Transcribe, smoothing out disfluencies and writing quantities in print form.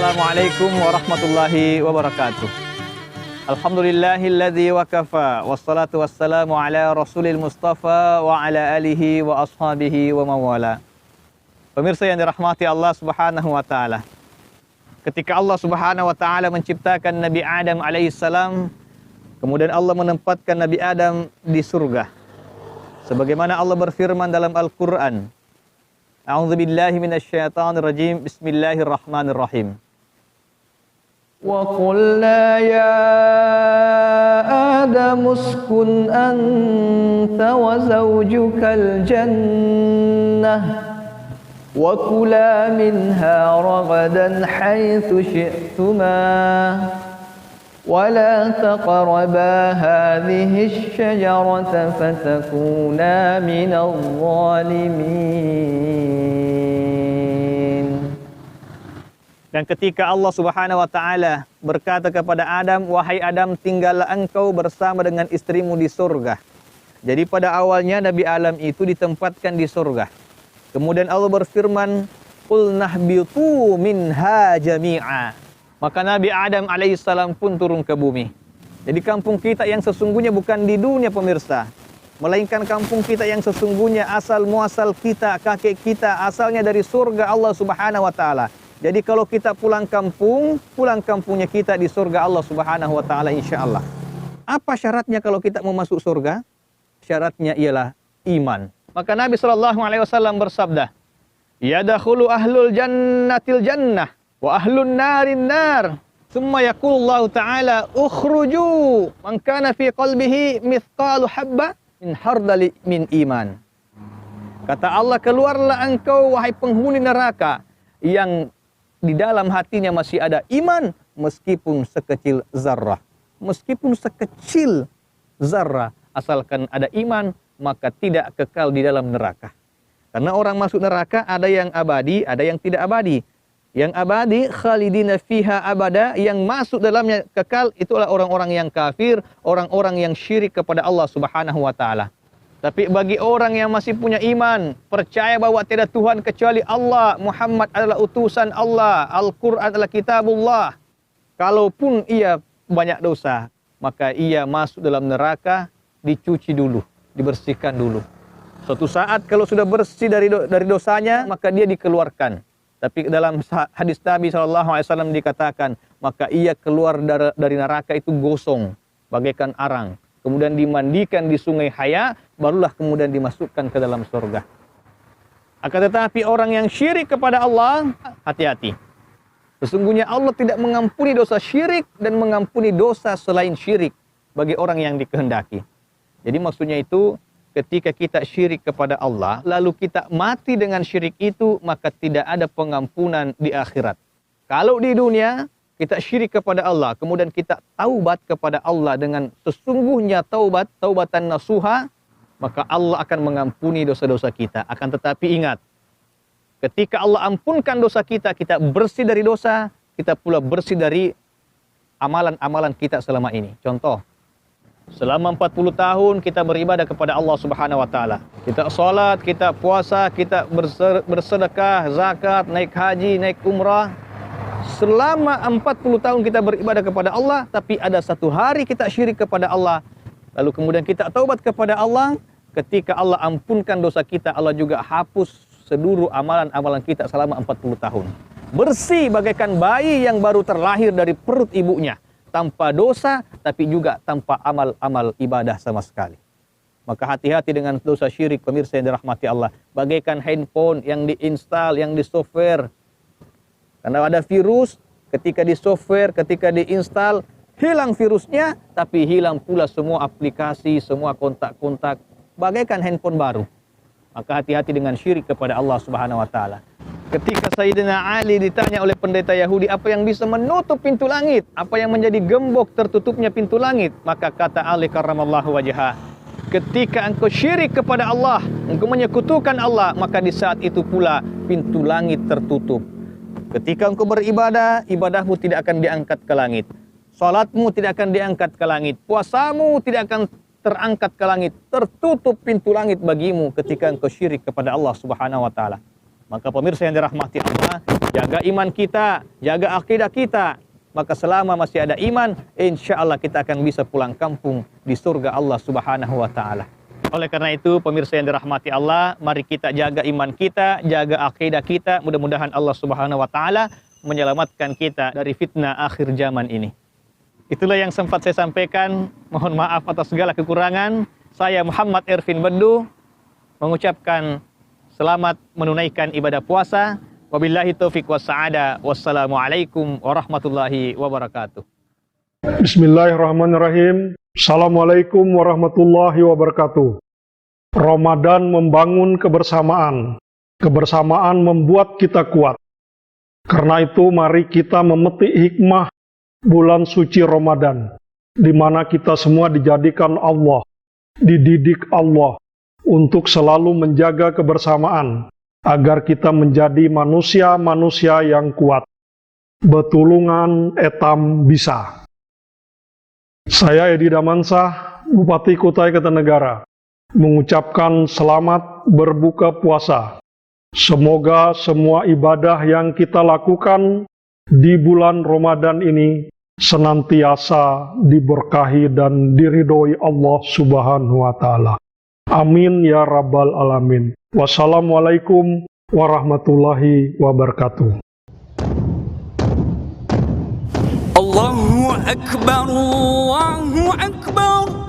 Assalamualaikum warahmatullahi wabarakatuh. Alhamdulillahilladzi wa kafa, wassalatu wassalamu ala rasulil mustafa wa ala alihi wa ashabihi wa mawala. Pemirsa yang dirahmati Allah subhanahu wa ta'ala, ketika Allah subhanahu wa ta'ala menciptakan Nabi Adam alaihissalam, kemudian Allah menempatkan Nabi Adam di surga. Sebagaimana Allah berfirman dalam Al-Quran, A'udzubillahi minasyaitonirrajim, Bismillahirrahmanirrahim. Wa qulna ya Adam uskun anta wa zawjukal jannah wa kula minha ragadan haitsu syi'tuma ولا تقربا هذه الشجرة فتكونا من الظالمين. Dan ketika Allah Subhanahu wa taala berkata kepada Adam, "Wahai Adam, tinggallah engkau bersama dengan istrimu di surga." Jadi pada awalnya Nabi Adam itu ditempatkan di surga. Kemudian Allah berfirman, "Qul nahbitu minha jami'a." Maka Nabi Adam alaihissalam pun turun ke bumi. Jadi kampung kita yang sesungguhnya bukan di dunia pemirsa, melainkan kampung kita yang sesungguhnya asal muasal kita, kakek kita asalnya dari surga Allah Subhanahu wa taala. Jadi kalau kita pulang kampungnya kita di surga Allah Subhanahu wa taala insyaallah. Apa syaratnya kalau kita mau masuk surga? Syaratnya ialah iman. Maka Nabi SAW bersabda, "Yadkhulu ahlul jannatil jannah wa ahlun narin nar. Summa yaqulullahu ta'ala ukhruju man kana fi qalbihi mithqalu habba min hardali min iman." Kata Allah, keluarlah engkau wahai penghuni neraka yang di dalam hatinya masih ada iman meskipun sekecil zarrah. Meskipun sekecil zarrah, asalkan ada iman maka tidak kekal di dalam neraka. Karena orang masuk neraka ada yang abadi, ada yang tidak abadi. Yang abadi khalidina fiha abada, yang masuk dalamnya kekal itulah orang-orang yang kafir, orang-orang yang syirik kepada Allah Subhanahu wa taala. Tapi bagi orang yang masih punya iman, percaya bahwa tiada Tuhan kecuali Allah, Muhammad adalah utusan Allah, Al-Qur'an adalah kitabullah, kalaupun ia banyak dosa, maka ia masuk dalam neraka, dicuci dulu, dibersihkan dulu. Suatu saat kalau sudah bersih dari dosanya, maka dia dikeluarkan. Tapi dalam hadis Nabi SAW dikatakan, maka ia keluar dari neraka itu gosong, bagaikan arang. Kemudian dimandikan di sungai Haya, barulah kemudian dimasukkan ke dalam surga. Akan tetapi orang yang syirik kepada Allah, hati-hati. Sesungguhnya Allah tidak mengampuni dosa syirik dan mengampuni dosa selain syirik bagi orang yang dikehendaki. Jadi maksudnya itu, ketika kita syirik kepada Allah, lalu kita mati dengan syirik itu, maka tidak ada pengampunan di akhirat. Kalau di dunia, kita syirik kepada Allah, kemudian kita taubat kepada Allah dengan sesungguhnya taubatan nasuha, maka Allah akan mengampuni dosa-dosa kita. Akan tetapi ingat, ketika Allah ampunkan dosa kita, kita bersih dari dosa, kita pula bersih dari amalan-amalan kita selama ini. Contoh, selama 40 tahun kita beribadah kepada Allah Subhanahu wa taala. Kita salat, kita puasa, kita bersedekah, zakat, naik haji, naik umrah. Selama 40 tahun kita beribadah kepada Allah, tapi ada satu hari kita syirik kepada Allah. Lalu kemudian kita taubat kepada Allah, ketika Allah ampunkan dosa kita, Allah juga hapus seluruh amalan-amalan kita selama 40 tahun. Bersih bagaikan bayi yang baru terlahir dari perut ibunya. Tanpa dosa, tapi juga tanpa amal-amal ibadah sama sekali. Maka hati-hati dengan dosa syirik, pemirsa yang dirahmati Allah. Bagaikan handphone yang diinstal, yang di software. Karena ada virus, ketika di software, ketika diinstal, hilang virusnya, tapi hilang pula semua aplikasi, semua kontak-kontak. Bagaikan handphone baru. Maka hati-hati dengan syirik kepada Allah Subhanahu wa taala. Ketika Sayyidina Ali ditanya oleh pendeta Yahudi, apa yang bisa menutup pintu langit? Apa yang menjadi gembok tertutupnya pintu langit? Maka kata Ali karramallahu wajhah, ketika engkau syirik kepada Allah, engkau menyekutukan Allah, maka di saat itu pula pintu langit tertutup. Ketika engkau beribadah, ibadahmu tidak akan diangkat ke langit. Salatmu tidak akan diangkat ke langit. Puasamu tidak akan terangkat ke langit. Tertutup pintu langit bagimu ketika engkau syirik kepada Allah Subhanahu wa taala. Maka pemirsa yang dirahmati Allah, jaga iman kita, jaga akidah kita. Maka selama masih ada iman, insya Allah kita akan bisa pulang kampung di surga Allah Subhanahu wa Ta'ala. Oleh karena itu, pemirsa yang dirahmati Allah, mari kita jaga iman kita, jaga akidah kita. Mudah-mudahan Allah Subhanahu wa Ta'ala menyelamatkan kita dari fitnah akhir zaman ini. Itulah yang sempat saya sampaikan. Mohon maaf atas segala kekurangan. Saya Muhammad Ervin Bedu mengucapkan selamat menunaikan ibadah puasa. Wabillahi taufiq wassa'ada. Wassalamualaikum warahmatullahi wabarakatuh. Bismillahirrahmanirrahim. Assalamualaikum warahmatullahi wabarakatuh. Ramadan membangun kebersamaan. Kebersamaan membuat kita kuat. Karena itu mari kita memetik hikmah bulan suci Ramadan, di mana kita semua dijadikan Allah, dididik Allah untuk selalu menjaga kebersamaan, agar kita menjadi manusia-manusia yang kuat. Betulungan etam bisa. Saya Edi Damansah, Bupati Kutai Kartanegara, mengucapkan selamat berbuka puasa. Semoga semua ibadah yang kita lakukan di bulan Ramadan ini senantiasa diberkahi dan diridhoi Allah Subhanahu wa Ta'ala. Amin ya rabbal alamin. Wassalamualaikum warahmatullahi wabarakatuh. Allahu Akbar, Allahu Akbar.